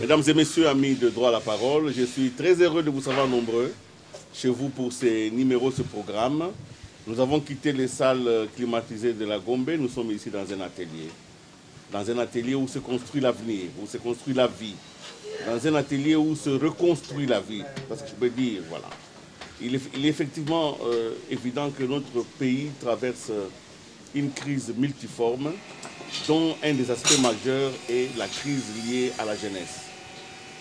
Mesdames et messieurs, amis de Droit à la Parole, je suis très heureux de vous savoir nombreux chez vous pour ces numéros, ce programme. Nous avons quitté les salles climatisées de la Gombe, nous sommes ici dans un atelier où se construit l'avenir, où se construit la vie, dans un atelier où se reconstruit la vie, parce que je peux dire, voilà. Il est effectivement évident que notre pays traverse une crise multiforme, dont un des aspects majeurs est la crise liée à la jeunesse.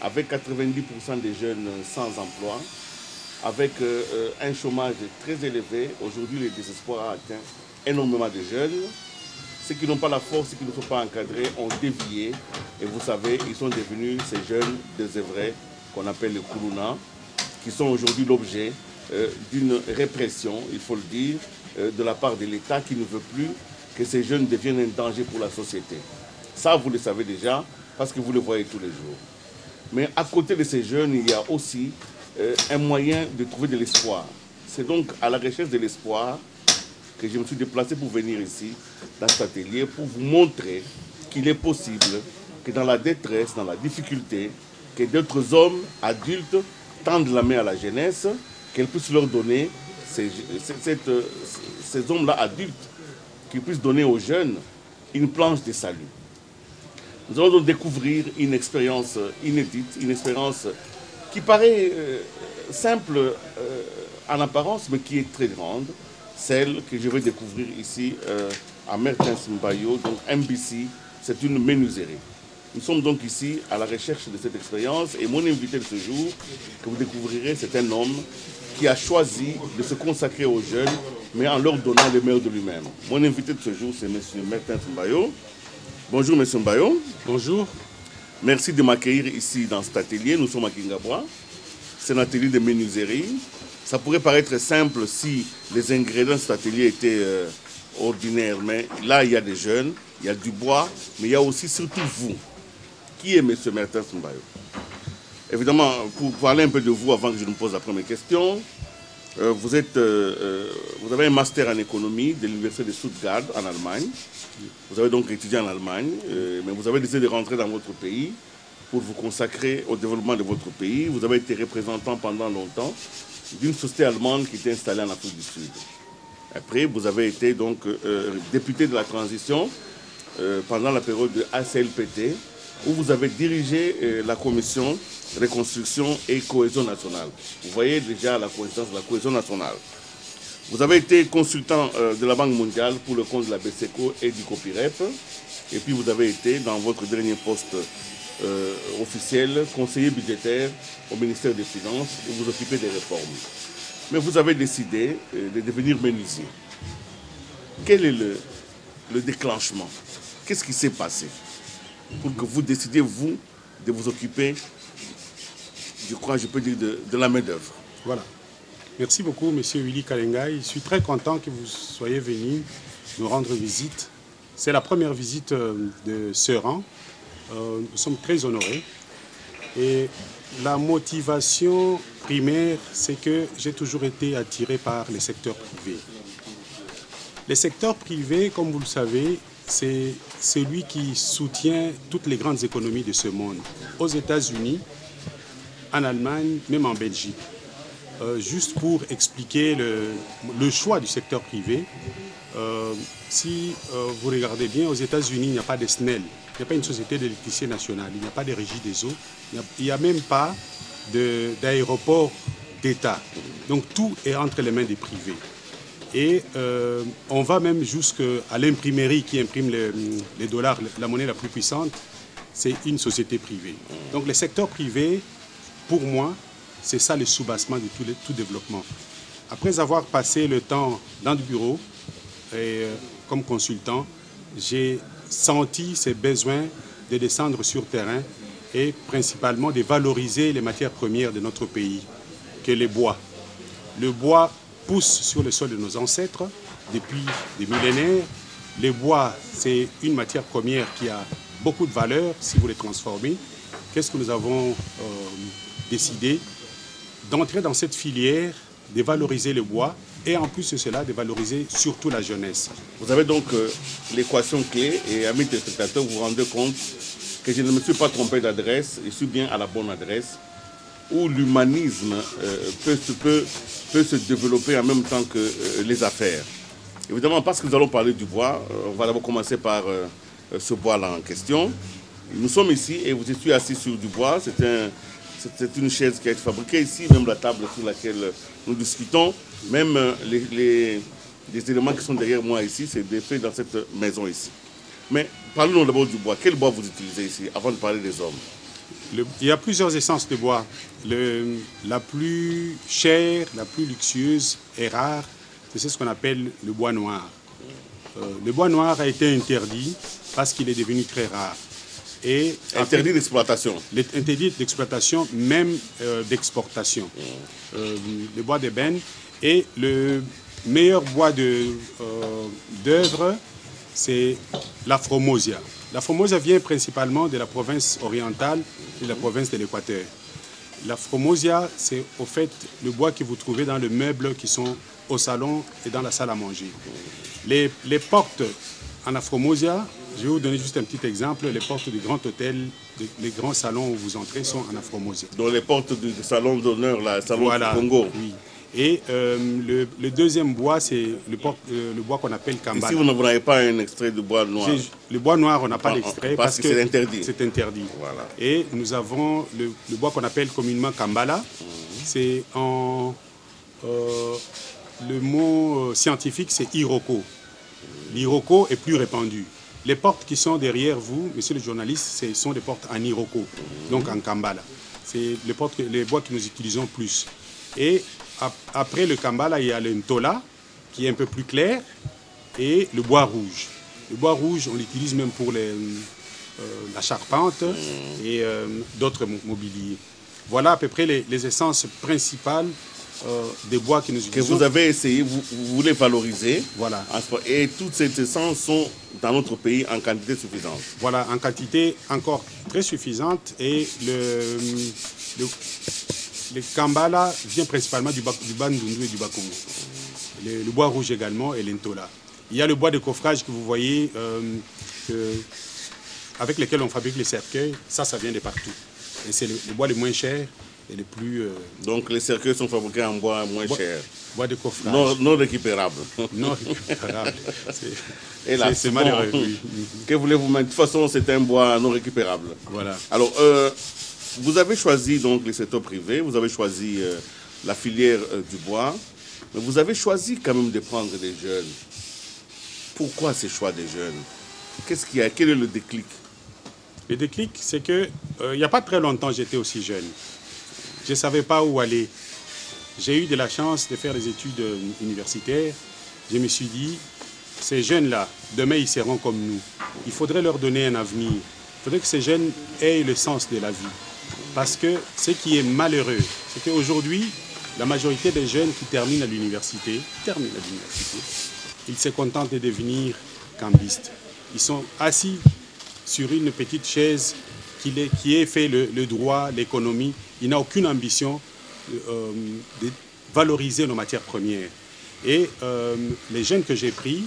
Avec 90% des jeunes sans emploi, avec un chômage très élevé, aujourd'hui le désespoir a atteint énormément de jeunes. Ceux qui n'ont pas la force, ceux qui ne sont pas encadrés ont dévié. Et vous savez, ils sont devenus ces jeunes désœuvrés qu'on appelle les Koulouna, qui sont aujourd'hui l'objet d'une répression, il faut le dire, de la part de l'État qui ne veut plus que ces jeunes deviennent un danger pour la société. Ça, vous le savez déjà, parce que vous le voyez tous les jours. Mais à côté de ces jeunes, il y a aussi un moyen de trouver de l'espoir. C'est donc à la recherche de l'espoir que je me suis déplacé pour venir ici, dans cet atelier, pour vous montrer qu'il est possible que dans la détresse, dans la difficulté, que d'autres hommes adultes tendent la main à la jeunesse, qu'elle puisse leur donner, ces hommes-là adultes, qu'ils puissent donner aux jeunes une planche de salut. Nous allons donc découvrir une expérience inédite, une expérience qui paraît simple en apparence, mais qui est très grande, celle que je vais découvrir ici à Mertens Mbayo, donc MBC, c'est une menuiserie. Nous sommes donc ici à la recherche de cette expérience et mon invité de ce jour, que vous découvrirez, c'est un homme qui a choisi de se consacrer aux jeunes, mais en leur donnant le meilleur de lui-même. Mon invité de ce jour, c'est M. Mertens Mbayo. Bonjour, M. Mbayo. Bonjour. Merci de m'accueillir ici dans cet atelier. Nous sommes à Kingabwa. C'est un atelier de menuiserie. Ça pourrait paraître simple si les ingrédients de cet atelier étaient ordinaires, mais là, il y a des jeunes, il y a du bois, mais il y a aussi surtout vous. Qui est M. Mertens Mbayo? Évidemment, pour parler un peu de vous avant que je ne pose la première question, vous avez un master en économie de l'université de Stuttgart en Allemagne. Vous avez donc étudié en Allemagne, mais vous avez décidé de rentrer dans votre pays pour vous consacrer au développement de votre pays. Vous avez été représentant pendant longtemps d'une société allemande qui était installée en Afrique du Sud. Après, vous avez été donc député de la transition pendant la période de ACLPT, où vous avez dirigé la commission reconstruction et cohésion nationale. Vous voyez déjà la coïncidence de la cohésion nationale. Vous avez été consultant de la Banque mondiale pour le compte de la BCECO et du COPIREP. Et puis vous avez été, dans votre dernier poste officiel, conseiller budgétaire au ministère des Finances, où vous occupez des réformes. Mais vous avez décidé de devenir menuisier. Quel est le déclenchement? Qu'est-ce qui s'est passé pour que vous décidiez, vous, de vous occuper, je crois, je peux dire, de la main-d'œuvre? Voilà. Merci beaucoup, M. Willy Kalengai. Je suis très content que vous soyez venu nous rendre visite. C'est la première visite de ce rang. Nous sommes très honorés. Et la motivation primaire, c'est que j'ai toujours été attiré par les secteurs privés. Les secteurs privés, comme vous le savez, c'est celui qui soutient toutes les grandes économies de ce monde. Aux États-Unis, en Allemagne, même en Belgique. Juste pour expliquer le choix du secteur privé, si vous regardez bien, aux États-Unis, il n'y a pas de SNEL, il n'y a pas une société d'électricité nationale, il n'y a pas de régie des eaux, il n'y a même pas d'aéroport d'État. Donc tout est entre les mains des privés. Et on va même jusqu'à l'imprimerie qui imprime les dollars, la monnaie la plus puissante, c'est une société privée. Donc les secteurs privés, pour moi, c'est ça le soubassement de tout développement. Après avoir passé le temps dans le bureau et comme consultant, j'ai senti ces besoins de descendre sur terrain et principalement de valoriser les matières premières de notre pays, que les bois. Le bois pousse sur le sol de nos ancêtres depuis des millénaires. Le bois, c'est une matière première qui a beaucoup de valeur si vous les transformez. Qu'est-ce que nous avons décidé? D'entrer dans cette filière, de valoriser le bois et en plus de cela, de valoriser surtout la jeunesse. Vous avez donc l'équation clé et amis téléspectateurs, vous vous rendez compte que je ne me suis pas trompé d'adresse, je suis bien à la bonne adresse, où l'humanisme peut se développer en même temps que les affaires. Évidemment, parce que nous allons parler du bois, on va d'abord commencer par ce bois-là en question. Nous sommes ici et vous êtes assis sur du bois. C'est une chaise qui a été fabriquée ici, même la table sur laquelle nous discutons, même les éléments qui sont derrière moi ici, c'est des faits dans cette maison ici. Mais parlons d'abord du bois. Quel bois vous utilisez ici avant de parler des hommes? Il y a plusieurs essences de bois. La plus chère, la plus luxueuse et rare, c'est ce qu'on appelle le bois noir. Le bois noir a été interdit parce qu'il est devenu très rare. Et interdit d'exploitation. Interdit d'exploitation, même d'exportation. Le bois d'ébène. Et le meilleur bois d'œuvre, c'est l'Afromosia. L'Afromosia vient principalement de la province orientale et de la province de l'Équateur. L'Afromosia, c'est au fait le bois que vous trouvez dans les meubles qui sont au salon et dans la salle à manger. Les portes en Afromosia, je vais vous donner juste un petit exemple. Les portes du grand hôtel, les grands salons où vous entrez sont en Afromosia. Donc les portes du salon d'honneur, le salon voilà, du Congo. Oui. Et le deuxième bois, c'est le bois qu'on appelle Kambala. Ici, vous n'avez pas un extrait de bois noir. Le bois noir, on n'a pas d'extrait parce que c'est interdit. C'est interdit. Voilà. Et nous avons le bois qu'on appelle communément Kambala. C'est le mot scientifique, c'est Iroko. L'Iroko est plus répandu. Les portes qui sont derrière vous, monsieur le journaliste, ce sont des portes en Iroko, donc en Kambala. C'est les bois que nous utilisons plus. Et après le Kambala, il y a le Ntola, qui est un peu plus clair, et le bois rouge. Le bois rouge, on l'utilise même pour la charpente et d'autres mobiliers. Voilà à peu près les essences principales des bois que nous utilisons. Que vous avez essayé, vous voulez valoriser. Voilà. Et toutes ces essences sont dans notre pays en quantité suffisante. Voilà, en quantité encore très suffisante. Et le Kambala vient principalement du Bandundu et du Bakongo. Le bois rouge également et l'Intola. Il y a le bois de coffrage que vous voyez, avec lequel on fabrique les cercueils. Ça vient de partout. Et c'est le bois le moins cher et le plus... Donc les cercueils sont fabriqués en bois moins cher. Bois de coffrage. Non récupérable. Non récupérable. C'est malheureux. Oui. Que voulez-vous mettre? De toute façon, c'est un bois non récupérable. Voilà. Alors, vous avez choisi donc le secteur privé, vous avez choisi la filière du bois, mais vous avez choisi quand même de prendre des jeunes. Pourquoi ces choix des jeunes? Qu'est-ce qu'il y a? Quel est le déclic? Le déclic, c'est que il n'y a pas très longtemps, j'étais aussi jeune. Je ne savais pas où aller. J'ai eu de la chance de faire des études universitaires. Je me suis dit, ces jeunes-là, demain, ils seront comme nous. Il faudrait leur donner un avenir. Il faudrait que ces jeunes aient le sens de la vie. Parce que ce qui est malheureux, c'est qu'aujourd'hui, la majorité des jeunes qui terminent à l'université, ils se contentent de devenir cambistes. Ils sont assis sur une petite chaise qui est fait le droit, l'économie. Il n'a aucune ambition de valoriser nos matières premières. Et les jeunes que j'ai pris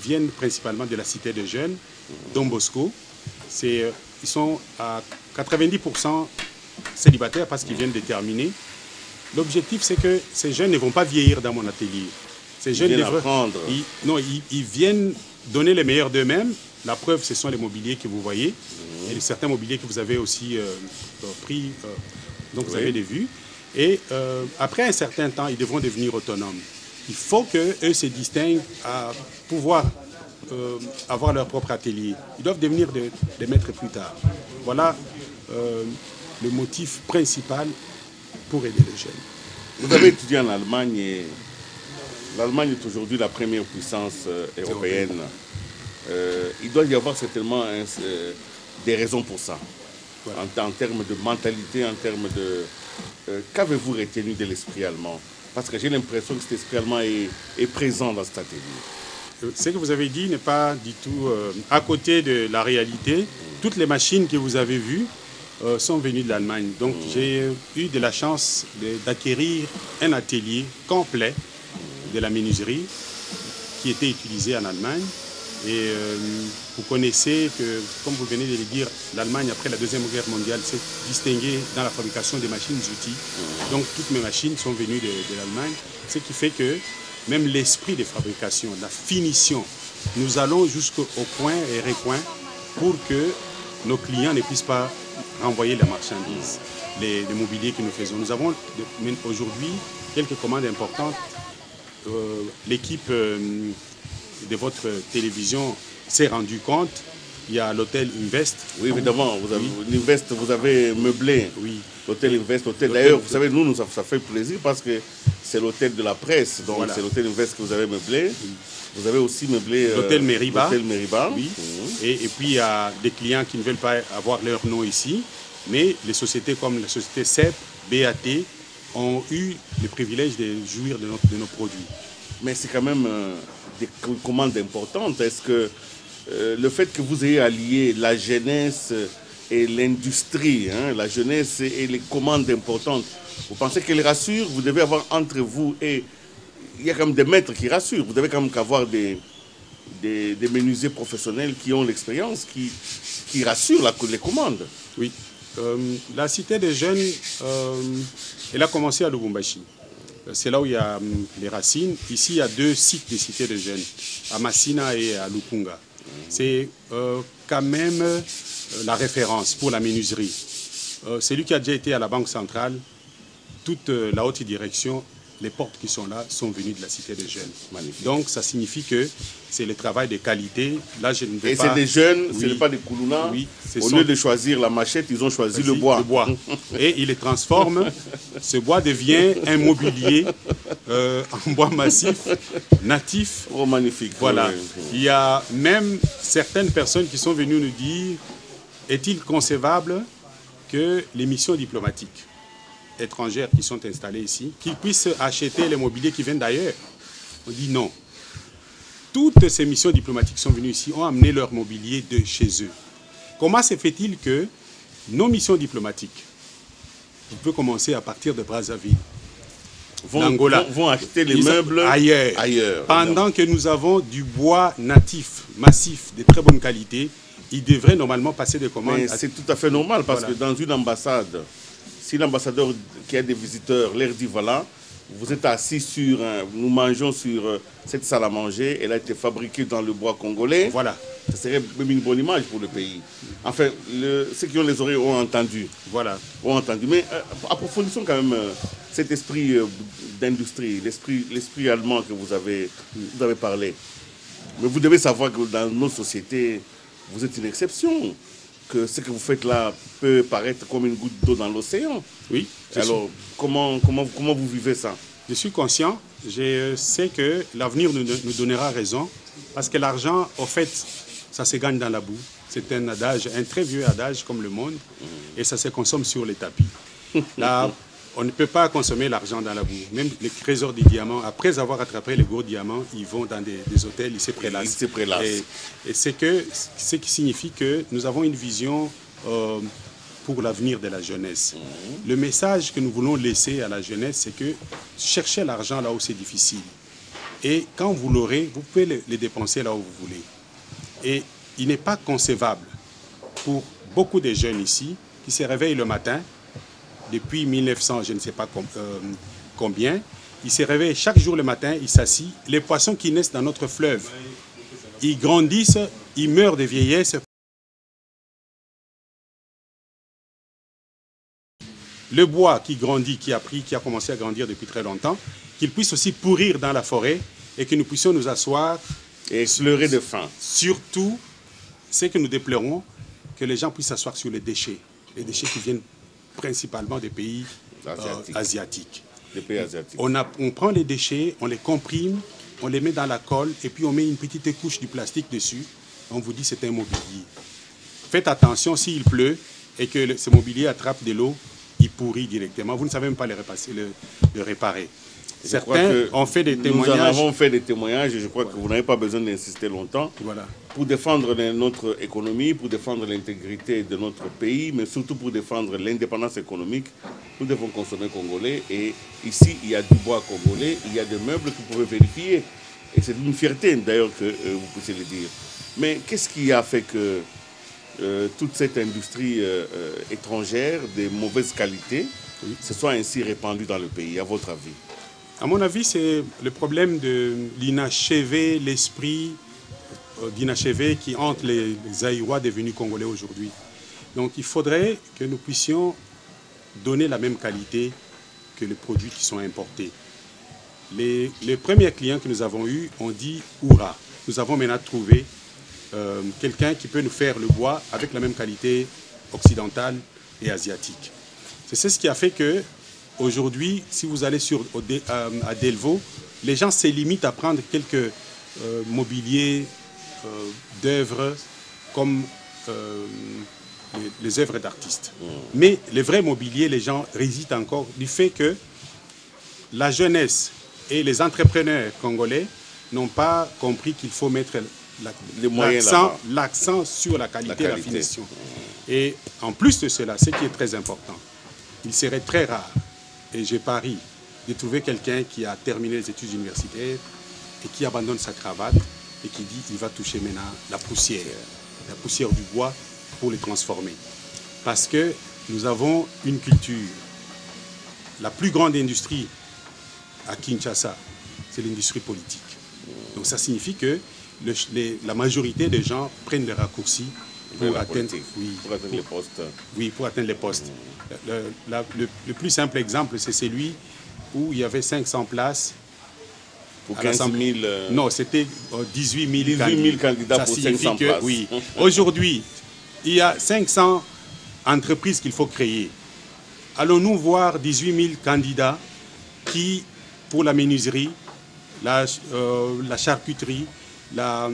viennent principalement de la cité des jeunes, Don Bosco. Ils sont à 90% célibataires parce qu'ils viennent de terminer. L'objectif, c'est que ces jeunes ne vont pas vieillir dans mon atelier. Ces jeunes viennent apprendre. Ils viennent donner le meilleur d'eux-mêmes. La preuve, ce sont les mobiliers que vous voyez et certains mobiliers que vous avez aussi pris, donc vous avez des vues. Et après un certain temps, ils devront devenir autonomes. Il faut qu'eux se distinguent à pouvoir avoir leur propre atelier. Ils doivent devenir des maîtres plus tard. Voilà le motif principal pour aider les jeunes. Vous avez étudié en Allemagne et l'Allemagne est aujourd'hui la première puissance européenne. Il doit y avoir certainement des raisons pour ça. Voilà. En termes de mentalité, en termes de... qu'avez-vous retenu de l'esprit allemand? Parce que j'ai l'impression que cet esprit allemand est présent dans cet atelier. Ce que vous avez dit n'est pas du tout à côté de la réalité. Toutes les machines que vous avez vues sont venues de l'Allemagne. Donc j'ai eu de la chance d'acquérir un atelier complet de la menuiserie qui était utilisée en Allemagne. Et vous connaissez que, comme vous venez de le dire, l'Allemagne, après la Deuxième Guerre mondiale, s'est distinguée dans la fabrication des machines-outils. Donc toutes mes machines sont venues de l'Allemagne, ce qui fait que même l'esprit de fabrication, la finition, nous allons jusqu'au coin et recoin pour que nos clients ne puissent pas renvoyer la marchandise, les mobiliers que nous faisons. Nous avons aujourd'hui quelques commandes importantes. L'équipe de votre télévision s'est rendu compte. Il y a l'hôtel Invest. Oui, évidemment. Invest, vous avez meublé l'hôtel Invest. D'ailleurs, vous savez, nous, ça fait plaisir parce que c'est l'hôtel de la presse. Donc, c'est l'hôtel Invest que vous avez meublé. Oui. Vous avez aussi meublé l'hôtel Meriba. Oui. Et puis, il y a des clients qui ne veulent pas avoir leur nom ici. Mais les sociétés comme la société CEP, BAT, ont eu le privilège de jouir de nos produits. Mais c'est quand même des commandes importantes. Est-ce que le fait que vous ayez allié la jeunesse et l'industrie, la jeunesse et les commandes importantes, vous pensez qu'elles rassurent? Vous devez avoir entre vous et... Il y a quand même des maîtres qui rassurent. Vous devez quand même avoir des menuisiers professionnels qui ont l'expérience, qui rassurent les commandes. Oui. La Cité des Jeunes, elle a commencé à Lubumbashi. C'est là où il y a les racines. Ici, il y a 2 sites de Cité des Jeunes, à Massina et à Lukunga. C'est quand même la référence pour la menuiserie. Celui qui a déjà été à la Banque centrale, toute la haute direction, les portes qui sont là sont venues de la Cité des Jeunes. Magnifique. Donc, ça signifie que c'est le travail de qualité. Là, je ne vais pas... c'est des jeunes, ce n'est pas des Koulouna. Oui, au lieu de choisir la machette, ils ont choisi le bois. Et ils les transforment. Ce bois devient un mobilier en bois massif, natif. Oh, magnifique. Voilà. Oui. Il y a même certaines personnes qui sont venues nous dire, est-il concevable que les missions diplomatiques étrangères qui sont installées ici, qu'ils puissent acheter les mobiliers qui viennent d'ailleurs? On dit non. Toutes ces missions diplomatiques qui sont venues ici ont amené leur mobilier de chez eux. Comment se fait-il que nos missions diplomatiques, on peut commencer à partir de Brazzaville, vont acheter les meubles ailleurs. Pendant que nous avons du bois natif, massif, de très bonne qualité, ils devraient normalement passer des commandes. Mais c'est tout à fait normal parce que dans une ambassade, si l'ambassadeur qui a des visiteurs leur dit voilà, vous êtes assis sur, nous mangeons sur cette salle à manger, elle a été fabriquée dans le bois congolais. Voilà. Ça serait même une bonne image pour le pays. Enfin, ceux qui ont les oreilles ont entendu. Voilà. Ont entendu. Mais approfondissons quand même cet esprit d'industrie, l'esprit allemand que vous avez parlé. Mais vous devez savoir que dans nos sociétés, vous êtes une exception. Que ce que vous faites là peut paraître comme une goutte d'eau dans l'océan. Oui. Alors, comment vous vivez ça? Je suis conscient. Je sais que l'avenir nous donnera raison. Parce que l'argent, au fait, ça se gagne dans la boue. C'est un adage, un très vieux adage comme le monde. Et ça se consomme sur les tapis. Là, on ne peut pas consommer l'argent dans la boue. Même les trésors des diamants, après avoir attrapé les gros diamants, ils vont dans des hôtels, ils se prélassent. Et c'est ce qui signifie que nous avons une vision pour l'avenir de la jeunesse. Le message que nous voulons laisser à la jeunesse, c'est que cherchez l'argent là où c'est difficile. Et quand vous l'aurez, vous pouvez les dépenser là où vous voulez. Et il n'est pas concevable pour beaucoup de jeunes ici qui se réveillent le matin, depuis 1900, je ne sais pas combien, ils se réveillent chaque jour le matin, ils s'assient. Les poissons qui naissent dans notre fleuve, ils grandissent, ils meurent de vieillesse. Le bois qui grandit, qui a commencé à grandir depuis très longtemps, qu'il puisse aussi pourrir dans la forêt et que nous puissions nous asseoir. Et pleurer de faim. Surtout, c'est que nous déplorons que les gens puissent s'asseoir sur les déchets qui viennent principalement des pays asiatiques. Des pays asiatiques. On prend les déchets, on les comprime, on les met dans la colle et puis on met une petite couche de plastique dessus. On vous dit c'est un mobilier. Faites attention, s'il pleut et que ce mobilier attrape de l'eau, il pourrit directement. Vous ne savez même pas le réparer. Certains ont fait des témoignages. Nous en avons fait des témoignages et je crois que vous n'avez pas besoin d'insister longtemps. Voilà. Pour défendre notre économie, pour défendre l'intégrité de notre pays, mais surtout pour défendre l'indépendance économique, nous devons consommer congolais. Et ici, il y a du bois congolais, il y a des meubles que vous pouvez vérifier. Et c'est une fierté d'ailleurs que vous puissiez le dire. Mais qu'est-ce qui a fait que toute cette industrie étrangère de mauvaise qualité se soit ainsi répandue dans le pays, à votre avis? À mon avis, c'est le problème de l'inachevé, l'esprit d'inachevé qui hante les Aïrois devenus Congolais aujourd'hui. Donc il faudrait que nous puissions donner la même qualité que les produits qui sont importés. Les premiers clients que nous avons eus ont dit « Hourra ». Nous avons maintenant trouvé quelqu'un qui peut nous faire le bois avec la même qualité occidentale et asiatique. C'est ce qui a fait que aujourd'hui, si vous allez à Delvaux, les gens se limitent à prendre quelques mobiliers d'œuvres comme les œuvres d'artistes. Mais les vrais mobiliers, les gens hésitent encore du fait que la jeunesse et les entrepreneurs congolais n'ont pas compris qu'il faut mettre l'accent sur la qualité et la finition. Et en plus de cela, ce qui est très important, il serait très rare, et je parie, de trouver quelqu'un qui a terminé les études universitaires et qui abandonne sa cravate et qui dit qu'il va toucher maintenant la poussière du bois pour les transformer. Parce que nous avons une culture. La plus grande industrie à Kinshasa, c'est l'industrie politique. Donc ça signifie que la majorité des gens prennent des raccourcis pour atteindre les postes. Oui, pour atteindre les postes. Le plus simple exemple, c'est celui où il y avait 500 places. Pour 15 000... Non, c'était 18 000 candidats ça pour 500 que, places. Oui. Aujourd'hui, il y a 500 entreprises qu'il faut créer. Allons-nous voir 18 000 candidats qui, pour la menuiserie, la charcuterie, la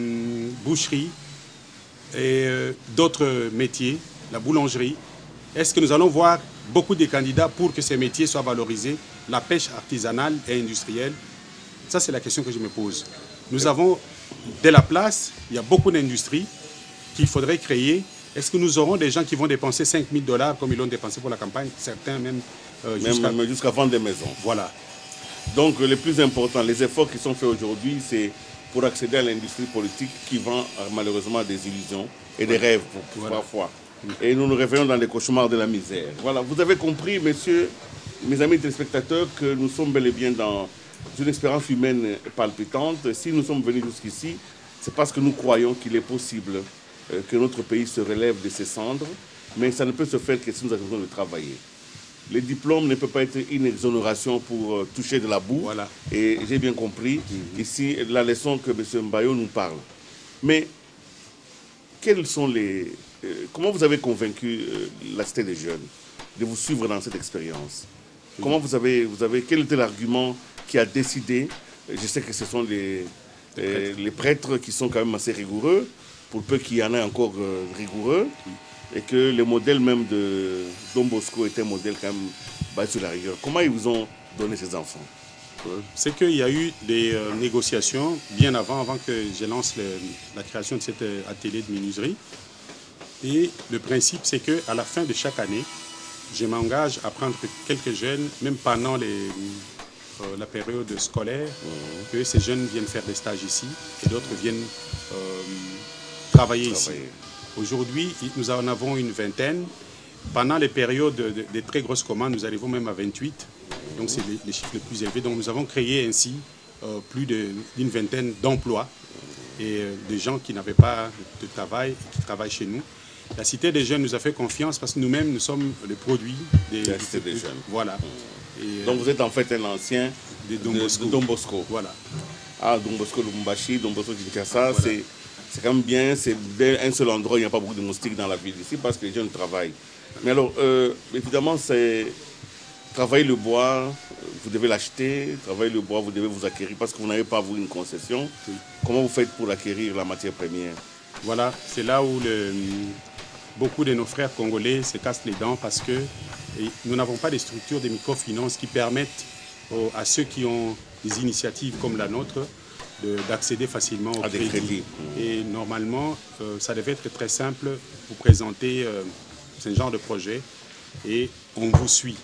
boucherie et d'autres métiers, la boulangerie, est-ce que nous allons voir beaucoup de candidats pour que ces métiers soient valorisés, la pêche artisanale et industrielle? Ça, c'est la question que je me pose. Nous avons de la place, il y a beaucoup d'industries qu'il faudrait créer. Est-ce que nous aurons des gens qui vont dépenser 5 000 $ comme ils l'ont dépensé pour la campagne? Certains même jusqu'à vendre des maisons. Voilà. Donc, le plus important, les efforts qui sont faits aujourd'hui, c'est pour accéder à l'industrie politique qui vend malheureusement des illusions et des rêves parfois. Et nous nous réveillons dans les cauchemars de la misère. Voilà, vous avez compris, messieurs, mes amis téléspectateurs, que nous sommes bel et bien dans une expérience humaine palpitante. Si nous sommes venus jusqu'ici, c'est parce que nous croyons qu'il est possible que notre pays se relève de ses cendres, mais ça ne peut se faire que si nous avons de travailler. Les diplômes ne peuvent pas être une exonération pour toucher de la boue. Voilà. Et j'ai bien compris ici la leçon que M. Mbayo nous parle. Mais quels sont comment vous avez convaincu la Cité des Jeunes de vous suivre dans cette expérience? Comment quel était l'argument qui a décidé? Je sais que ce sont les prêtres qui sont quand même assez rigoureux, pour peu qu'il y en ait encore rigoureux. Et que le modèle même de Don Bosco était un modèle quand même basé sur la rigueur. Comment ils vous ont donné ces enfants? C'est qu'il y a eu des négociations bien avant que je lance la création de cet atelier de menuiserie. Et le principe, c'est qu'à la fin de chaque année, je m'engage à prendre quelques jeunes, même pendant la période scolaire, que ces jeunes viennent faire des stages ici et d'autres viennent travailler ici. Aujourd'hui, nous en avons une vingtaine. Pendant les périodes de très grosses commandes, nous arrivons même à 28. Donc, c'est les chiffres les plus élevés. Donc, nous avons créé ainsi plus d'une vingtaine d'emplois et de gens qui n'avaient pas de travail et qui travaillent chez nous. La Cité des Jeunes nous a fait confiance parce que nous-mêmes, nous sommes le produit de la Cité des Jeunes. Voilà. Et, donc, vous êtes en fait un ancien de Don Bosco. Voilà. Ah, Don Bosco Lubumbashi, Don Bosco Kinshasa, voilà. C'est quand même bien, c'est un seul endroit, il n'y a pas beaucoup de moustiques dans la ville ici parce que les jeunes travaillent. Mais alors, évidemment, c'est travailler le bois, vous devez l'acheter, travailler le bois, vous devez vous acquérir parce que vous n'avez pas, vous, une concession. Oui. Comment vous faites pour acquérir la matière première? Voilà, c'est là où beaucoup de nos frères congolais se cassent les dents parce que nous n'avons pas de structures de microfinance qui permettent à ceux qui ont des initiatives comme la nôtre d'accéder facilement au crédit. Et normalement, ça devait être très simple. Vous présentez ce genre de projet et on vous suit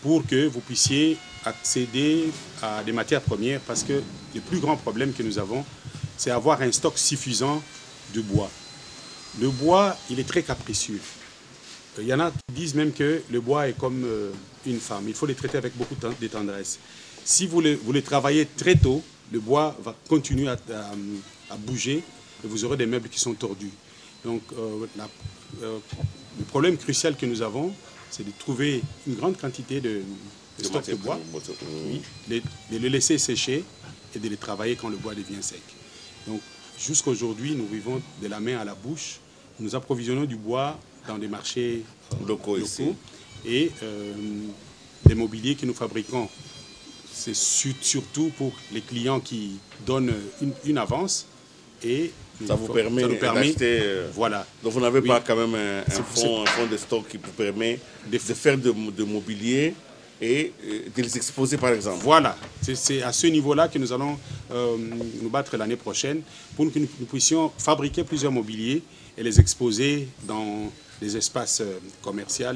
pour que vous puissiez accéder à des matières premières, parce que le plus grand problème que nous avons, c'est avoir un stock suffisant de bois. Le bois, il est très capricieux. Il y en a qui disent même que le bois est comme une femme. Il faut les traiter avec beaucoup de tendresse. Si vous le travaillez très tôt, le bois va continuer à bouger et vous aurez des meubles qui sont tordus. Donc, le problème crucial que nous avons, c'est de trouver une grande quantité de stock de bois, de le laisser sécher et de les travailler quand le bois devient sec. Donc, jusqu'à aujourd'hui, nous vivons de la main à la bouche. Nous approvisionnons du bois dans des marchés locaux et les mobiliers que nous fabriquons, c'est surtout pour les clients qui donnent une avance et ça vous permet d'acheter. Voilà. Donc vous n'avez pas quand même un fonds de stock qui vous permet de faire de mobilier et de les exposer par exemple. Voilà. C'est à ce niveau-là que nous allons nous battre l'année prochaine pour que nous puissions fabriquer plusieurs mobiliers et les exposer dans des espaces commerciaux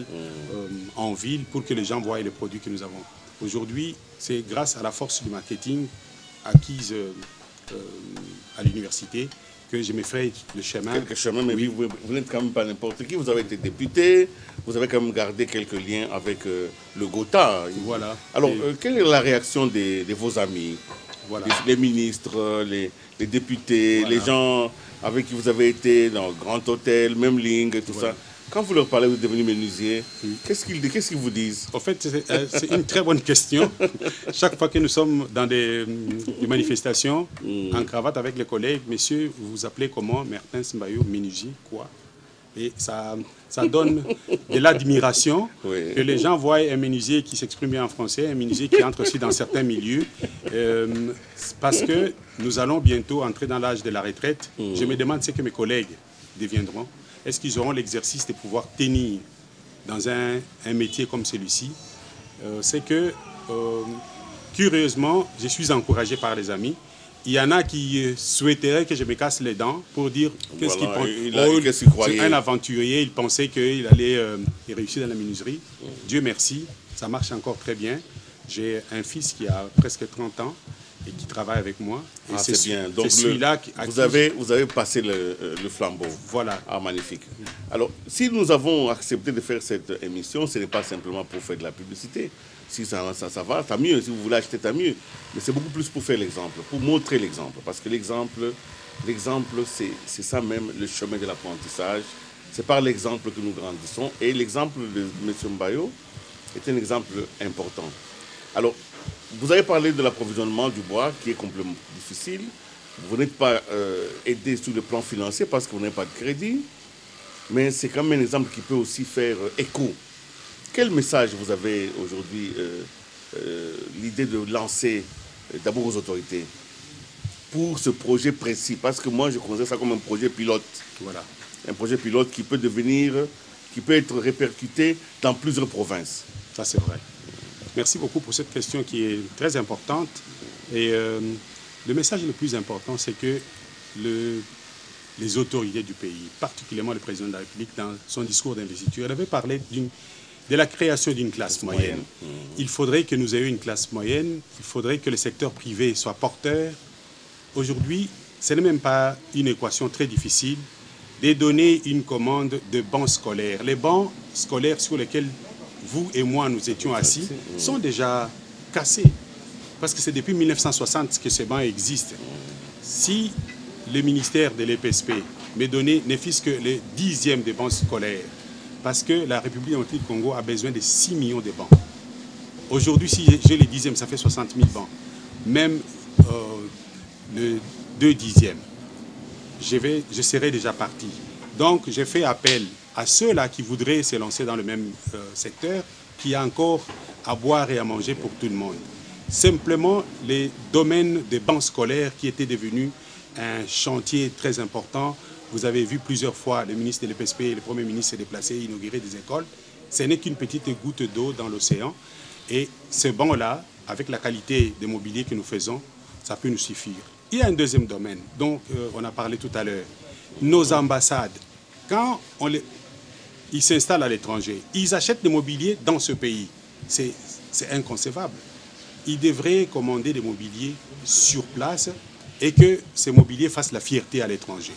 en ville pour que les gens voient les produits que nous avons. Aujourd'hui, c'est grâce à la force du marketing acquise à l'université que je me ferai le chemin. Quelques chemins, mais vous n'êtes quand même pas n'importe qui. Vous avez été député, vous avez quand même gardé quelques liens avec le Gotha. Voilà. Alors, quelle est la réaction de vos amis, voilà, les ministres, les députés, voilà, les gens avec qui vous avez été dans le Grand Hôtel, même Ling et tout voilà, ça? Quand vous leur parlez, vous êtes devenu menuisier, qu'est-ce qu'ils vous disent? En fait, c'est une très bonne question. Chaque fois que nous sommes dans des manifestations, en cravate avec les collègues, monsieur, vous vous appelez comment? Martin Simbayo, menuisier, quoi? Et ça donne de l'admiration que les gens voient un menuisier qui s'exprime bien en français, un menuisier qui entre aussi dans certains milieux. Parce que nous allons bientôt entrer dans l'âge de la retraite. Je me demande ce que mes collègues deviendront. Est-ce qu'ils auront l'exercice de pouvoir tenir dans un métier comme celui-ci? C'est que, curieusement, je suis encouragé par les amis. Il y en a qui souhaiteraient que je me casse les dents pour dire qu'est-ce qu'il pense. C'est un aventurier, il pensait qu'il allait réussir dans la menuiserie. Dieu merci, ça marche encore très bien. J'ai un fils qui a presque 30 ans et qui travaille avec moi. Et c'est bien. Donc celui-là vous avez passé le flambeau. Voilà. Ah, magnifique. Alors, si nous avons accepté de faire cette émission, ce n'est pas simplement pour faire de la publicité. Si ça va, tant mieux. Si vous voulez acheter, tant mieux. Mais c'est beaucoup plus pour faire l'exemple, pour montrer l'exemple. Parce que l'exemple, c'est ça même, le chemin de l'apprentissage. C'est par l'exemple que nous grandissons. Et l'exemple de M. Mbayo est un exemple important. Alors, vous avez parlé de l'approvisionnement du bois qui est complètement difficile. Vous n'êtes pas aidé sur le plan financier parce que vous n'avez pas de crédit. Mais c'est quand même un exemple qui peut aussi faire écho. Quel message vous avez aujourd'hui l'idée de lancer d'abord aux autorités pour ce projet précis? Parce que moi, je considère ça comme un projet pilote. Voilà. Un projet pilote qui peut être répercuté dans plusieurs provinces. Ça, c'est vrai. Merci beaucoup pour cette question qui est très importante. Et le message le plus important, c'est que les autorités du pays, particulièrement le président de la République, dans son discours d'investiture, avait parlé de la création d'une classe moyenne. Il faudrait que nous ayons une classe moyenne, il faudrait que le secteur privé soit porteur. Aujourd'hui, ce n'est même pas une équation très difficile de donner une commande de bancs scolaires. Les bancs scolaires sur lesquels vous et moi nous étions assis sont déjà cassés. Parce que c'est depuis 1960 que ces bancs existent. Si le ministère de l'EPSP me donnait ne fût-ce que le 10e des bancs scolaires, parce que la République démocratique du Congo a besoin de 6 millions de bancs. Aujourd'hui, si j'ai les 10e, ça fait 60 000 bancs. Même le 2 dixièmes, je serai déjà parti. Donc, j'ai fait appel à ceux-là qui voudraient se lancer dans le même secteur, qui a encore à boire et à manger pour tout le monde. Simplement, les domaines des bancs scolaires qui étaient devenus un chantier très important. Vous avez vu plusieurs fois le ministre de l'EPSP et le Premier ministre se déplacer, inaugurer des écoles. Ce n'est qu'une petite goutte d'eau dans l'océan. Et ces bancs-là avec la qualité des mobiliers que nous faisons, ça peut nous suffire. Il y a un deuxième domaine dont on a parlé tout à l'heure. Nos ambassades, quand ils s'installent à l'étranger, ils achètent des mobiliers dans ce pays. C'est inconcevable. Ils devraient commander des mobiliers sur place et que ces mobiliers fassent la fierté à l'étranger.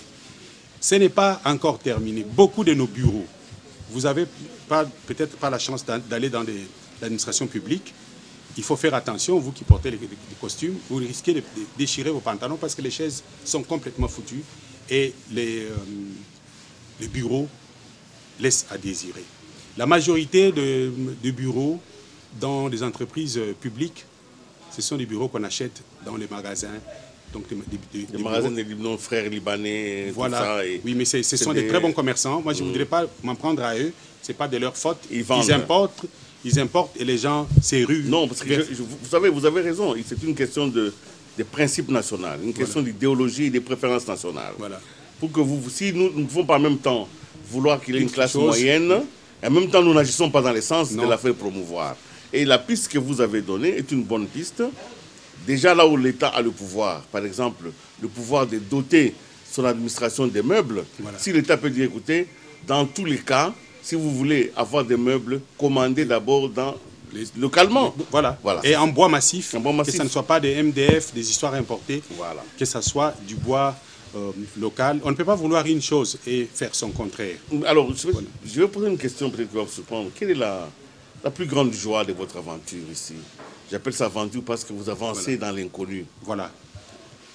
Ce n'est pas encore terminé. Beaucoup de nos bureaux, vous n'avez peut-être pas la chance d'aller dans l'administration publique. Il faut faire attention, vous qui portez les costumes, vous risquez de déchirer vos pantalons parce que les chaises sont complètement foutues et les bureaux laissent à désirer. La majorité de bureaux dans les entreprises publiques, ce sont des bureaux qu'on achète dans les magasins. Donc des magasins de nos frères libanais, voilà. Tout ça. Et oui, mais ce sont des très bons commerçants. Moi, je ne voudrais pas m'en prendre à eux. Ce n'est pas de leur faute. Ils importent et les gens, c'est rue. Non, parce que vous savez, vous avez raison. C'est une question de principes nationaux, une question d'idéologie et de préférences nationales. Voilà. Pour que si nous ne pouvons pas en même temps vouloir qu'il y ait une classe moyenne, et en même temps nous n'agissons pas dans le sens de la faire promouvoir. Et la piste que vous avez donnée est une bonne piste. Déjà là où l'État a le pouvoir, par exemple, le pouvoir de doter son administration des meubles, si l'État peut dire, écoutez, dans tous les cas, si vous voulez avoir des meubles, commandez d'abord localement. Voilà. Et en bois massif, que ça ne soit pas des MDF, des histoires importées, que ça soit du bois local. On ne peut pas vouloir une chose et faire son contraire. Alors, je vais poser une question peut-être qui va vous surprendre. Quelle est la plus grande joie de votre aventure ici? J'appelle ça aventure parce que vous avancez dans l'inconnu. Voilà.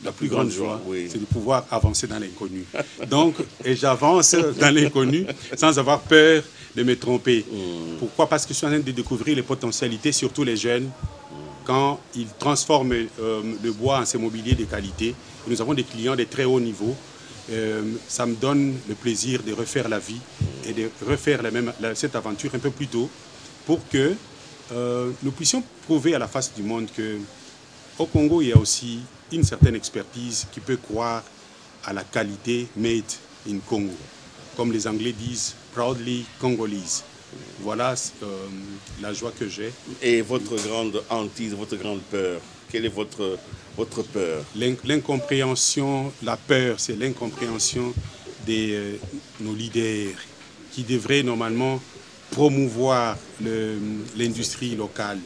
La plus grande joie, c'est de pouvoir avancer dans l'inconnu. Donc, et j'avance dans l'inconnu sans avoir peur de me tromper. Pourquoi? Parce que je suis en train de découvrir les potentialités, surtout les jeunes, quand ils transforment le bois en ces mobiliers de qualité. Nous avons des clients de très haut niveau. Ça me donne le plaisir de refaire la vie et de refaire cette aventure un peu plus tôt pour que nous puissions prouver à la face du monde qu'au Congo, il y a aussi une certaine expertise qui peut croire à la qualité made in Congo. Comme les Anglais disent, proudly Congolese. Voilà la joie que j'ai. Et votre grande hantise, votre grande peur, quelle est votre peur? L'incompréhension, la peur, c'est l'incompréhension de nos leaders qui devraient normalement promouvoir l'industrie locale,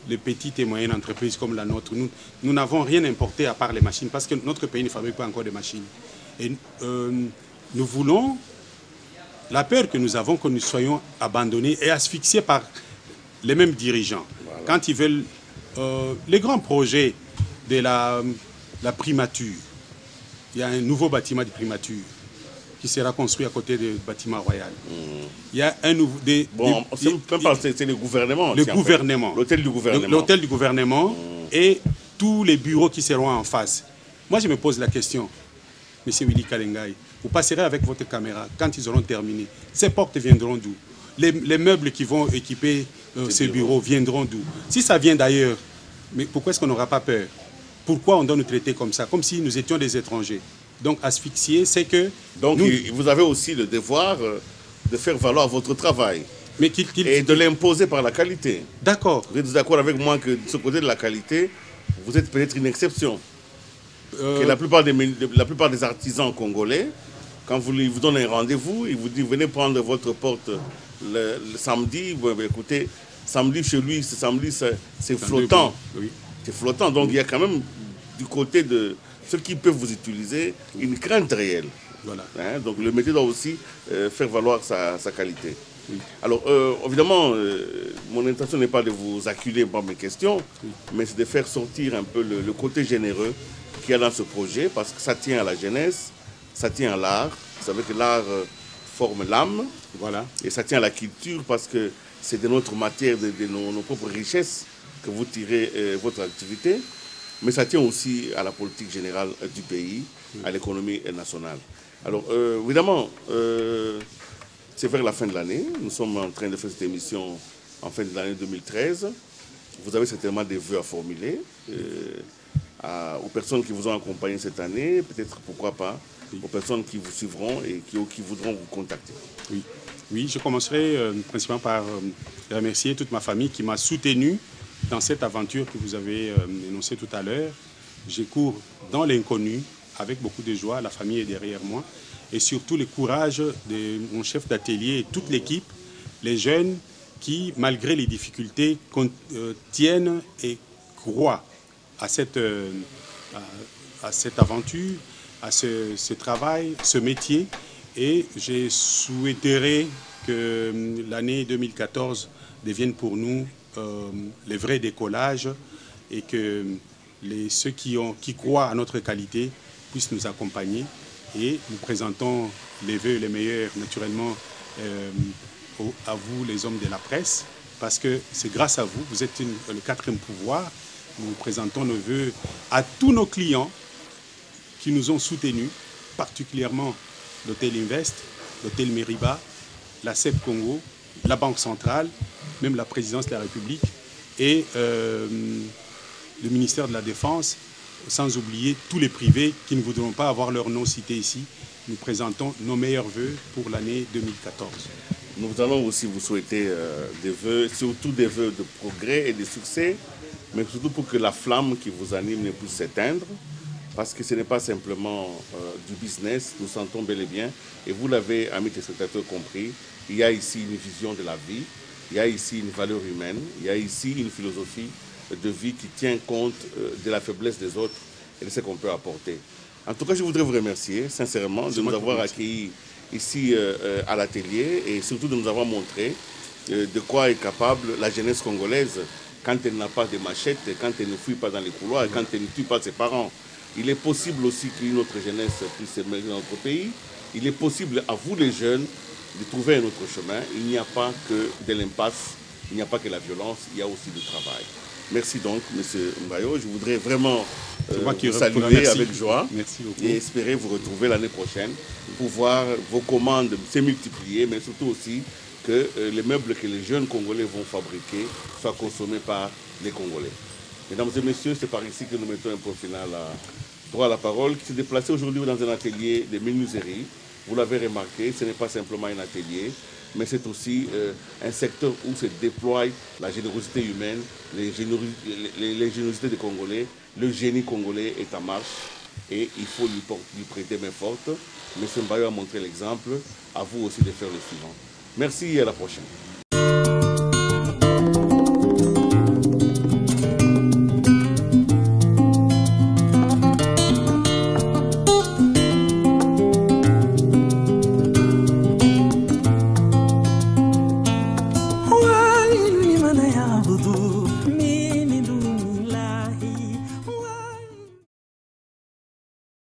les petites et moyennes entreprises comme la nôtre. Nous n'avons rien importé à part les machines parce que notre pays ne fabrique pas encore de machines. Et nous voulons, la peur que nous avons que nous soyons abandonnés et asphyxiés par les mêmes dirigeants. Voilà. Quand ils veulent les grands projets de la primature, il y a un nouveau bâtiment de primature qui sera construit à côté du bâtiment royal. Il y a un nouveau... c'est le gouvernement. Le gouvernement. L'hôtel du gouvernement. L'hôtel du gouvernement et tous les bureaux qui seront en face. Moi, je me pose la question, M. Willy Kalengai, vous passerez avec votre caméra quand ils auront terminé. Ces portes viendront d'où? Les meubles qui vont équiper ces bureaux viendront d'où? Si ça vient d'ailleurs, mais pourquoi est-ce qu'on n'aura pas peur? Pourquoi on doit nous traiter comme ça? Comme si nous étions des étrangers. Donc, asphyxier, c'est que... Donc, vous avez aussi le devoir de faire valoir votre travail. Et de l'imposer par la qualité. D'accord. Vous êtes d'accord avec moi que de ce côté de la qualité, vous êtes peut-être une exception. Que la plupart des artisans congolais, quand vous vous donnez un rendez-vous, ils vous disent venez prendre votre porte le samedi. Écoutez, samedi chez lui, c'est flottant. Oui. C'est flottant. Donc, il y a quand même du côté de ceux qui peuvent vous utiliser une crainte réelle. Voilà. Donc le métier doit aussi faire valoir sa qualité. Oui. Alors évidemment, mon intention n'est pas de vous acculer par mes questions, mais c'est de faire sortir un peu le côté généreux qu'il y a dans ce projet, parce que ça tient à la jeunesse, ça tient à l'art. Vous savez que l'art forme l'âme, voilà. Et ça tient à la culture, parce que c'est de notre matière, de nos propres richesses que vous tirez votre activité. Mais ça tient aussi à la politique générale du pays, à l'économie nationale. Alors, évidemment, c'est vers la fin de l'année. Nous sommes en train de faire cette émission en fin de l'année 2013. Vous avez certainement des vœux à formuler aux personnes qui vous ont accompagné cette année, peut-être, pourquoi pas, aux personnes qui vous suivront et qui voudront vous contacter. Oui, je commencerai principalement par remercier toute ma famille qui m'a soutenu dans cette aventure que vous avez énoncée tout à l'heure. Je cours dans l'inconnu avec beaucoup de joie. La famille est derrière moi. Et surtout le courage de mon chef d'atelier et toute l'équipe, les jeunes qui, malgré les difficultés, tiennent et croient à cette aventure, à ce travail, ce métier. Et je souhaiterais que l'année 2014 devienne pour nous le vrai décollage et que ceux qui croient à notre qualité puissent nous accompagner. Et nous présentons les vœux les meilleurs, naturellement, à vous, les hommes de la presse, parce que c'est grâce à vous, vous êtes le quatrième pouvoir. Nous présentons nos vœux à tous nos clients qui nous ont soutenus, particulièrement l'Hôtel Invest, l'Hôtel Meriba, la CEP Congo, la Banque centrale, même la présidence de la République et le ministère de la Défense, sans oublier tous les privés qui ne voudront pas avoir leur nom cité ici. Nous présentons nos meilleurs vœux pour l'année 2014. Nous allons aussi vous souhaiter des vœux, surtout des vœux de progrès et de succès, mais surtout pour que la flamme qui vous anime ne puisse s'éteindre, parce que ce n'est pas simplement du business, nous sentons bel et bien, et vous l'avez, amis téléspectateurs, compris, il y a ici une vision de la vie, il y a ici une valeur humaine, il y a ici une philosophie de vie qui tient compte de la faiblesse des autres et de ce qu'on peut apporter. En tout cas, je voudrais vous remercier sincèrement de nous avoir accueillis ici à l'atelier et surtout de nous avoir montré de quoi est capable la jeunesse congolaise quand elle n'a pas de machette, quand elle ne fuit pas dans les couloirs et quand elle ne tue pas ses parents. Il est possible aussi qu'une autre jeunesse puisse s'émerger dans notre pays. Il est possible à vous les jeunes de trouver un autre chemin. Il n'y a pas que de l'impasse, il n'y a pas que la violence, il y a aussi du travail. Merci donc, M. Mbayo. Je voudrais vraiment vous saluer avec joie et espérer vous retrouver l'année prochaine pour voir vos commandes se multiplier, mais surtout aussi que les meubles que les jeunes Congolais vont fabriquer soient consommés par les Congolais. Mesdames et messieurs, c'est par ici que nous mettons un point final à Droit à la parole, qui s'est déplacé aujourd'hui dans un atelier de menuiserie. Vous l'avez remarqué, ce n'est pas simplement un atelier, mais c'est aussi un secteur où se déploie la générosité humaine, les générosités des Congolais. Le génie congolais est en marche et il faut lui prêter main forte. M. Mbayo a montré l'exemple, à vous aussi de faire le suivant. Merci et à la prochaine.